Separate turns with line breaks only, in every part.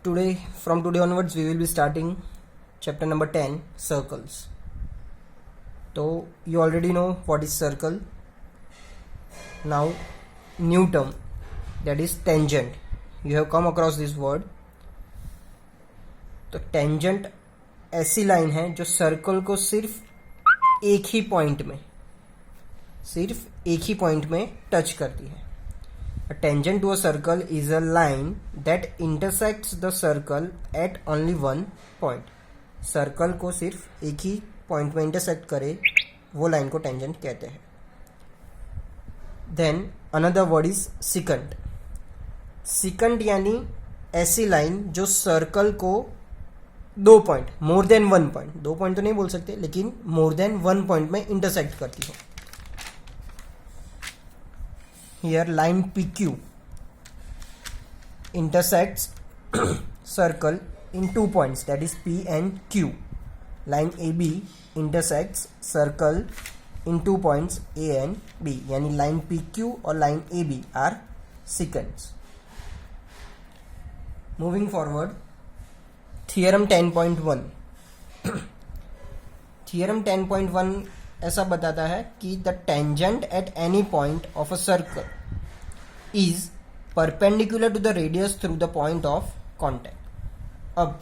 From today onwards, we will be starting chapter number 10, circles. So you already know what is circle. Now new term, that is tangent. You have come across this word. तो tangent ऐसी line है जो circle को सिर्फ एक ही point में touch करती है. A tangent to a circle is a line that intersects the circle at only one point. Circle को सिर्फ एक ही पॉइंट में इंटरसेक्ट करे, वो लाइन को टेंजेंट कहते हैं. Then another word is secant. Secant यानी ऐसी लाइन जो सर्कल को दो point, more than one point, दो पॉइंट तो नहीं बोल सकते, लेकिन मोर देन वन पॉइंट में इंटरसेक्ट करती हो. Here line PQ intersects circle in 2 points, that is P and Q. Line AB intersects circle in 2 points A and B. यानी line PQ और line AB are secants. Moving forward, theorem 10.1. Theorem 10.1 ऐसा बताता है कि the tangent at any point of a circle is perpendicular to the radius through the point of contact. अब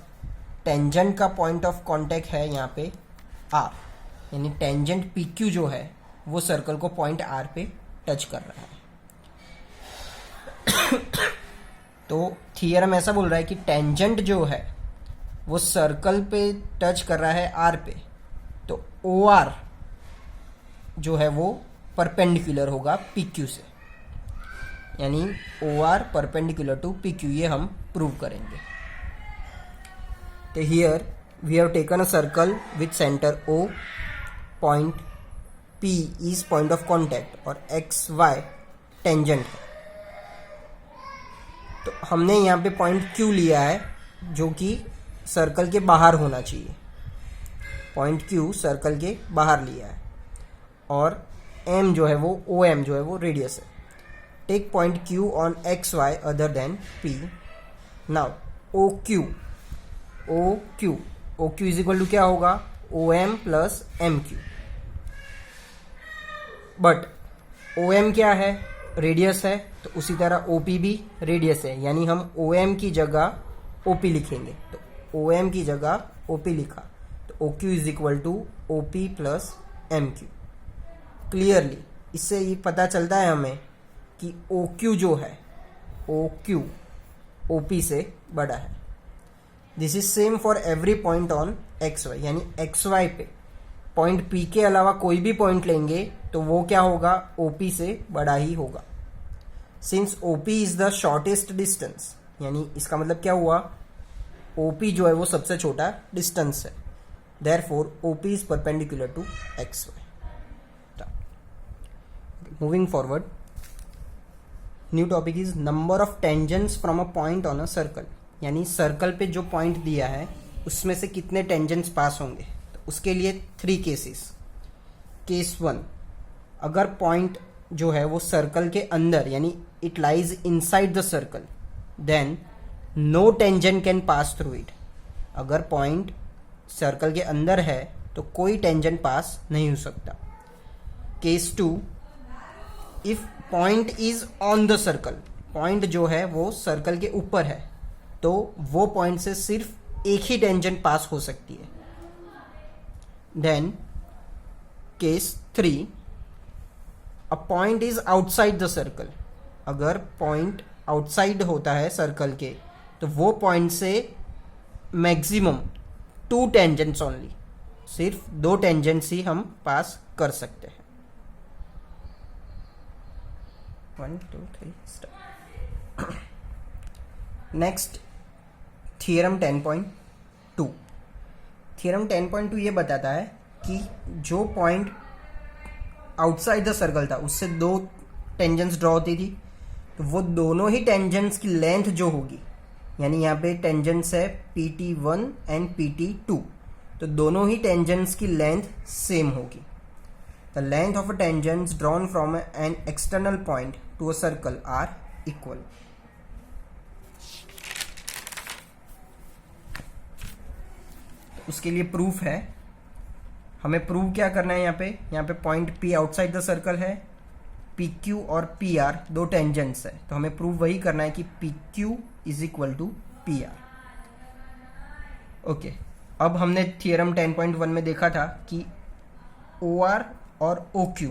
tangent का point of contact है यहाँ पे आर, यानी टेंजेंट पी क्यू जो है वो सर्कल को पॉइंट आर पे टच कर रहा है. तो थियरम ऐसा बोल रहा है कि टेंजेंट जो है वो सर्कल पे टच कर रहा है आर पे, तो ओ आर जो है वो परपेंडिकुलर होगा पी क्यू से, यानी O R perpendicular to P Q. ये हम प्रूव करेंगे. तो here we have taken a circle with centre O, point P is point of contact और एक्स वाई टेंजेंट है. तो हमने यहाँ पे पॉइंट क्यू लिया है जो कि सर्कल के बाहर होना चाहिए. पॉइंट क्यू सर्कल के बाहर लिया है और m जो है वो ओ एम जो है वो रेडियस है. Take point q on X Y other than p. Now O Q is equal to क्या होगा, O M plus M Q. But O M क्या है, रेडियस है, तो उसी तरह ओ पी भी रेडियस है, यानी हम ओ एम की जगह ओ पी लिखेंगे. तो ओ एम की जगह ओ पी लिखा, तो O Q is equal to O P plus M Q. Clearly इससे ये पता चलता है हमें कि ओ क्यू जो है ओ क्यू ओ पी से बड़ा है. This is same for every point on X Y, यानी एक्स वाई पे पॉइंट पी के अलावा कोई भी पॉइंट लेंगे तो वो क्या होगा, ओ पी से बड़ा ही होगा. Since O P is the shortest distance, यानी इसका मतलब क्या हुआ, ओ पी जो है वो सबसे छोटा डिस्टेंस है. Therefore O P is perpendicular to X Y. Moving forward, new topic is number of tangents from a point on a circle. यानी सर्कल पे जो पॉइंट दिया है उसमें से कितने टेंजेंट्स पास होंगे. तो उसके लिए 3 केसेस. केस 1, अगर पॉइंट जो है वो सर्कल के अंदर यानी it lies inside the circle, then no tangent can pass through it. अगर पॉइंट सर्कल के अंदर है तो कोई टेंजेंट पास नहीं हो सकता. Case 2, if point is on the circle, point जो है वो सर्कल के ऊपर है, तो वो पॉइंट से सिर्फ एक ही टेंजेंट पास हो सकती है. Then case 3, a point is outside the circle. अगर पॉइंट आउटसाइड होता है सर्कल के, तो वो पॉइंट से मैक्सिमम 2 टेंजेंट्स ओनली, सिर्फ 2 टेंजेंट्स ही हम पास कर सकते हैं. 1 2 3 start. Next theorem 10.2. थियरम 10.2 ये बताता है कि जो पॉइंट आउटसाइड द सर्कल था उससे 2 टेंजेंट्स ड्रॉ होती थी, तो वो दोनों ही टेंजेंट्स की लेंथ जो होगी, यानी यहाँ पे टेंजेंट्स है PT1 एंड PT2, तो दोनों ही टेंजेंट्स की लेंथ सेम होगी. The length of a tangents drawn from an external point to a circle are equal. उसके लिए प्रूफ है, हमें प्रूव क्या करना है। यहाँ पे point P outside the circle है, PQ और PR दो टेंजेंट्स है, तो हमें प्रूव वही करना है कि PQ is equal to PR। Okay, अब हमने थियरम 10.1 में देखा था कि OR और OQ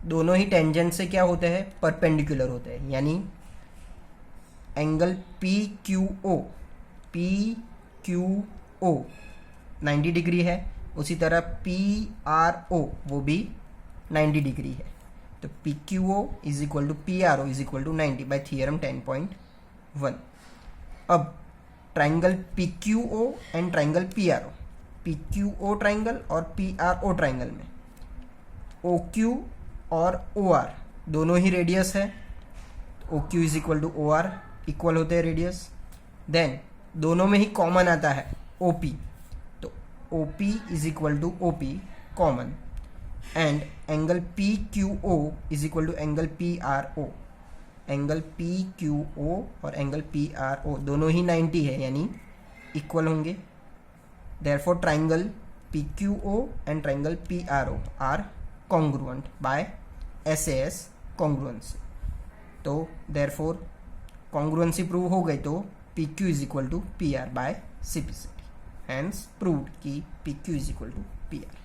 दोनों ही टेंजेंट से क्या होते हैं, परपेंडिकुलर होते हैं, यानी एंगल PQO 90 डिग्री है, उसी तरह PRO वो भी 90 डिग्री है। तो PQO is equal to PRO is equal to 90 by theorem 10.1। अब triangle PQO and triangle PRO, PQO triangle और PRO ट्राइंगल में OQ और OR दोनों ही रेडियस है, OQ is equal to OR, इक्वल होते हैं रेडियस। देन दोनों में ही कॉमन आता है OP, तो OP is equal to OP common, and angle PQO is equal to angle PRO। Angle PQO और एंगल PRO दोनों ही 90 है, यानी इक्वल होंगे। Therefore triangle PQO and triangle PRO are congruent by SAS congruency। तो therefore congruency prove हो गई, तो PQ is equal to PR by CPCT, hence proved कि PQ is equal to PR।